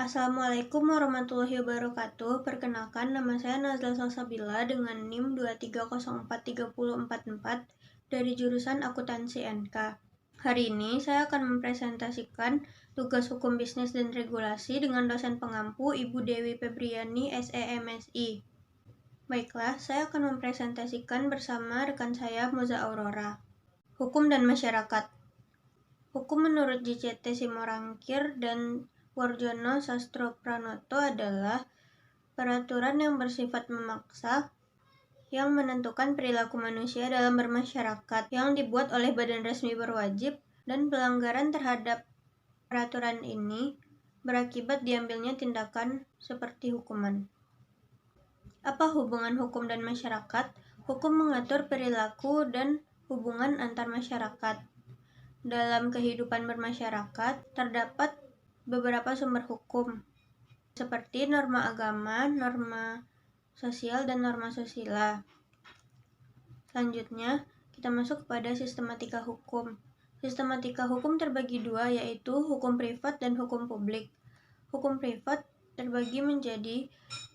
Assalamualaikum warahmatullahi wabarakatuh. Perkenalkan, nama saya Nazla Salsabila dengan NIM 2304344 dari jurusan Akuntansi NK. Hari ini saya akan mempresentasikan tugas hukum bisnis dan regulasi dengan dosen pengampu Ibu Dewi Febriani, SEMSI. Baiklah, saya akan mempresentasikan bersama rekan saya Moza Aurora. Hukum dan masyarakat. Hukum menurut JCT Simorangkir dan Warjono Sastropranoto adalah peraturan yang bersifat memaksa yang menentukan perilaku manusia dalam bermasyarakat yang dibuat oleh badan resmi berwajib, dan pelanggaran terhadap peraturan ini berakibat diambilnya tindakan seperti hukuman. Apa hubungan hukum dan masyarakat? Hukum mengatur perilaku dan hubungan antar masyarakat. Dalam kehidupan bermasyarakat, terdapat beberapa sumber hukum, seperti norma agama, norma sosial, dan norma susila. Selanjutnya, kita masuk kepada sistematika hukum. Sistematika hukum terbagi dua, yaitu hukum privat dan hukum publik. Hukum privat terbagi menjadi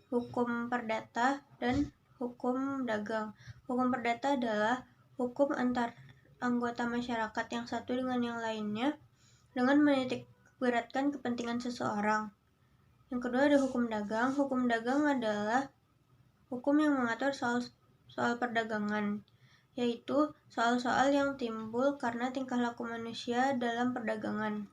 hukum perdata dan hukum dagang. Hukum perdata adalah hukum antar anggota masyarakat yang satu dengan yang lainnya dengan menitik beratkan kepentingan seseorang. Yang kedua ada hukum dagang. Hukum dagang adalah hukum yang mengatur soal perdagangan, yaitu soal-soal yang timbul karena tingkah laku manusia dalam perdagangan.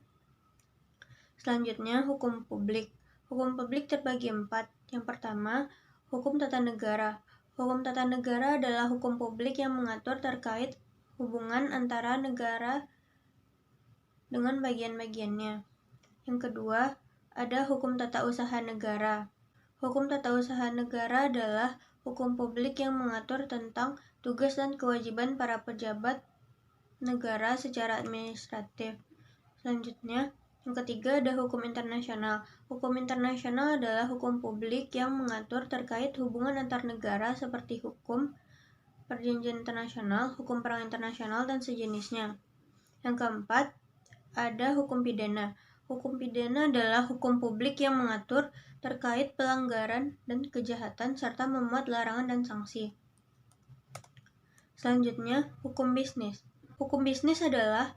Selanjutnya hukum publik. Hukum publik terbagi 4. Yang pertama, hukum tata negara. Hukum tata negara adalah hukum publik yang mengatur terkait hubungan antara negara dengan bagian-bagiannya. Yang kedua, ada hukum tata usaha negara. Hukum tata usaha negara adalah hukum publik yang mengatur tentang tugas dan kewajiban para pejabat negara secara administratif. Selanjutnya, yang ketiga ada hukum internasional. Hukum internasional adalah hukum publik yang mengatur terkait hubungan antar negara seperti hukum perjanjian internasional, hukum perang internasional, dan sejenisnya. Yang keempat, ada hukum pidana. Hukum pidana adalah hukum publik yang mengatur terkait pelanggaran dan kejahatan serta memuat larangan dan sanksi. Selanjutnya, hukum bisnis. Hukum bisnis adalah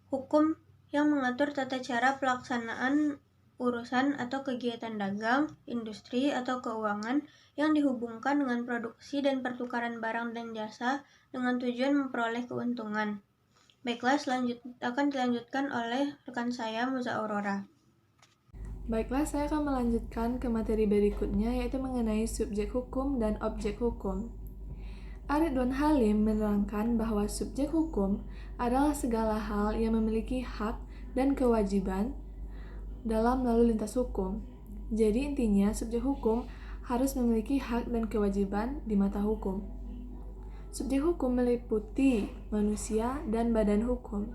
hukum yang mengatur tata cara pelaksanaan urusan atau kegiatan dagang, industri, atau keuangan yang dihubungkan dengan produksi dan pertukaran barang dan jasa dengan tujuan memperoleh keuntungan. Baiklah, akan dilanjutkan oleh rekan saya, Moza Aurora. Baiklah, saya akan melanjutkan ke materi berikutnya, yaitu mengenai subjek hukum dan objek hukum. Ridwan Halim menerangkan bahwa subjek hukum adalah segala hal yang memiliki hak dan kewajiban dalam lalu lintas hukum. Jadi intinya, subjek hukum harus memiliki hak dan kewajiban di mata hukum. Subjek hukum meliputi manusia dan badan hukum.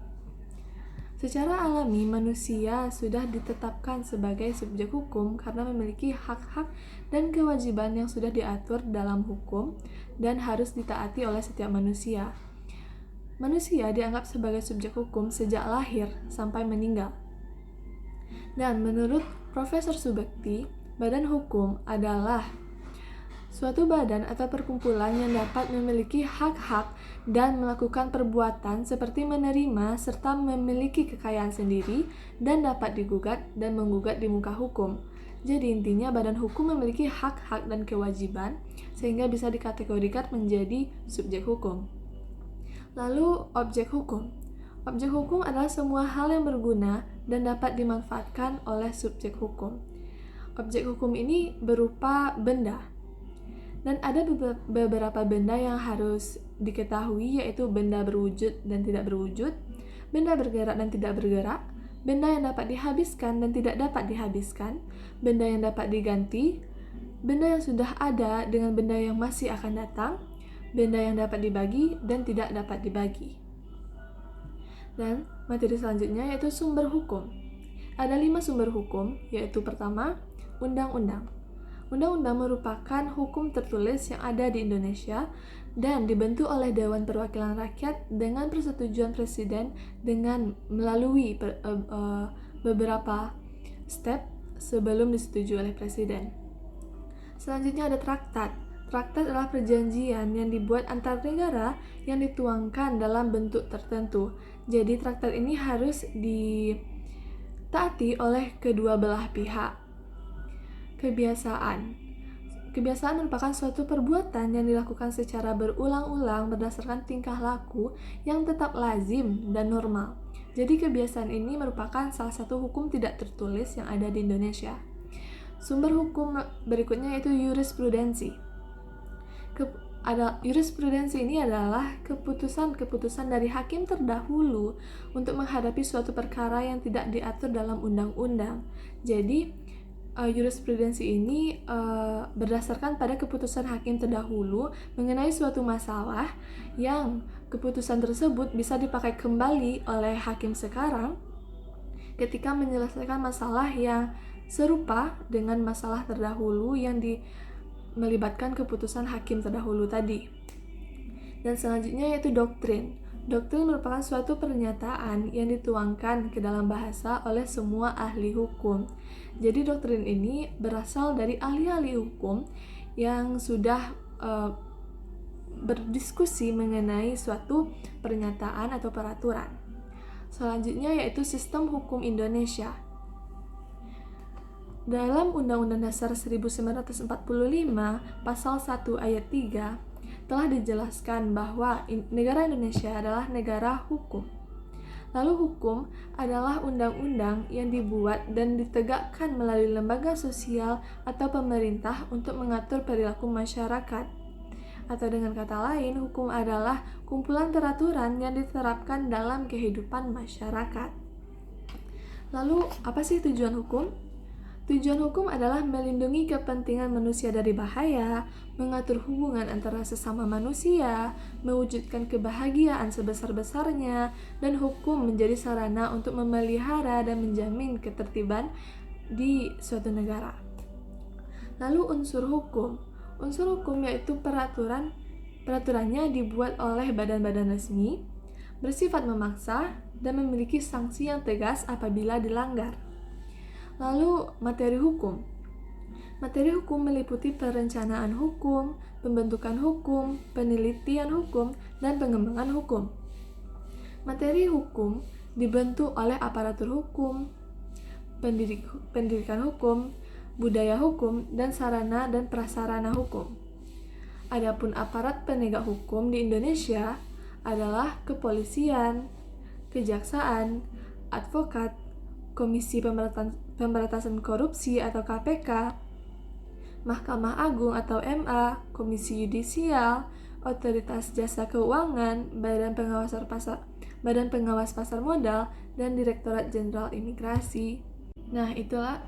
Secara alami, manusia sudah ditetapkan sebagai subjek hukum karena memiliki hak-hak dan kewajiban yang sudah diatur dalam hukum dan harus ditaati oleh setiap manusia. Manusia dianggap sebagai subjek hukum sejak lahir sampai meninggal. Dan menurut Profesor Subekti, badan hukum adalah suatu badan atau perkumpulan yang dapat memiliki hak-hak dan melakukan perbuatan seperti menerima serta memiliki kekayaan sendiri dan dapat digugat dan menggugat di muka hukum. Jadi intinya badan hukum memiliki hak-hak dan kewajiban sehingga bisa dikategorikan menjadi subjek hukum. Lalu objek hukum. Objek hukum adalah semua hal yang berguna dan dapat dimanfaatkan oleh subjek hukum. Objek hukum ini berupa benda. Dan ada beberapa benda yang harus diketahui, yaitu benda berwujud dan tidak berwujud, benda bergerak dan tidak bergerak, benda yang dapat dihabiskan dan tidak dapat dihabiskan, benda yang dapat diganti, benda yang sudah ada dengan benda yang masih akan datang, benda yang dapat dibagi dan tidak dapat dibagi. Dan materi selanjutnya yaitu sumber hukum. Ada 5 sumber hukum, yaitu pertama, undang-undang. Undang-undang merupakan hukum tertulis yang ada di Indonesia dan dibentuk oleh Dewan Perwakilan Rakyat dengan persetujuan Presiden dengan melalui beberapa step sebelum disetujui oleh presiden. Selanjutnya ada traktat. Traktat adalah perjanjian yang dibuat antar negara yang dituangkan dalam bentuk tertentu. Jadi traktat ini harus ditaati oleh kedua belah pihak. Kebiasaan. Kebiasaan merupakan suatu perbuatan yang dilakukan secara berulang-ulang berdasarkan tingkah laku yang tetap lazim dan normal. Jadi kebiasaan ini merupakan salah satu hukum tidak tertulis yang ada di Indonesia. Sumber hukum berikutnya yaitu jurisprudensi. Jurisprudensi ini adalah keputusan-keputusan dari hakim terdahulu untuk menghadapi suatu perkara yang tidak diatur dalam undang-undang. Jadi jurisprudensi ini berdasarkan pada keputusan hakim terdahulu mengenai suatu masalah yang keputusan tersebut bisa dipakai kembali oleh hakim sekarang ketika menyelesaikan masalah yang serupa dengan masalah terdahulu yang melibatkan keputusan hakim terdahulu tadi. Dan selanjutnya yaitu doktrin. Doktrin merupakan suatu pernyataan yang dituangkan ke dalam bahasa oleh semua ahli hukum. Jadi doktrin ini berasal dari ahli-ahli hukum yang sudah berdiskusi mengenai suatu pernyataan atau peraturan. Selanjutnya yaitu sistem hukum Indonesia. Dalam Undang-Undang Dasar 1945, Pasal 1 Ayat 3, telah dijelaskan bahwa negara Indonesia adalah negara hukum. Lalu hukum adalah undang-undang yang dibuat dan ditegakkan melalui lembaga sosial atau pemerintah untuk mengatur perilaku masyarakat. Atau dengan kata lain, hukum adalah kumpulan peraturan yang diterapkan dalam kehidupan masyarakat. Lalu, apa sih tujuan hukum? Tujuan hukum adalah melindungi kepentingan manusia dari bahaya, mengatur hubungan antara sesama manusia, mewujudkan kebahagiaan sebesar-besarnya, dan hukum menjadi sarana untuk memelihara dan menjamin ketertiban di suatu negara. Lalu unsur hukum. Unsur hukum yaitu peraturannya dibuat oleh badan-badan resmi, bersifat memaksa, dan memiliki sanksi yang tegas apabila dilanggar. Lalu materi hukum. Materi hukum meliputi perencanaan hukum, pembentukan hukum, penelitian hukum, dan pengembangan hukum. Materi hukum dibentuk oleh aparatur hukum, pendidikan hukum, budaya hukum, dan sarana dan prasarana hukum. Adapun aparat penegak hukum di Indonesia adalah kepolisian, kejaksaan, advokat, Komisi Pemberantasan Korupsi atau KPK, Mahkamah Agung atau MA, Komisi Yudisial, Otoritas Jasa Keuangan, Badan Pengawas Pasar Modal, dan Direktorat Jenderal Imigrasi. Nah, itulah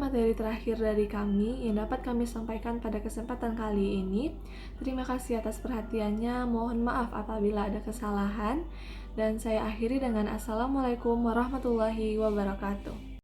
materi terakhir dari kami yang dapat kami sampaikan pada kesempatan kali ini. Terima kasih atas perhatiannya. Mohon maaf apabila ada kesalahan. Dan saya akhiri dengan Assalamualaikum warahmatullahi wabarakatuh.